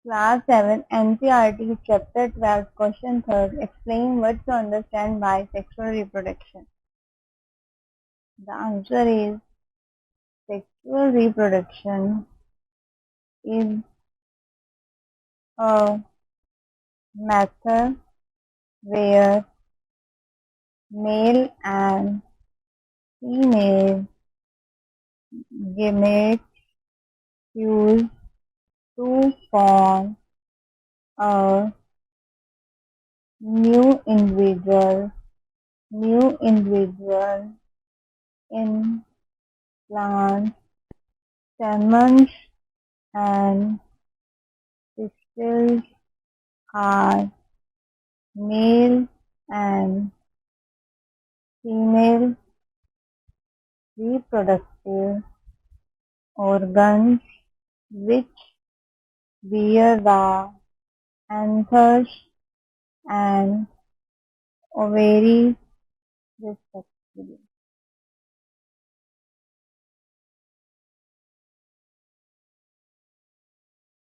Class 7 NCERT Chapter 12 Question 3 Explain what to understand by sexual reproduction. The answer is sexual reproduction is a method where male and female gametes fuse to form a new individual in plants, stamens, and pistils are male and female reproductive organs which bear the anthers and ovaries respectively.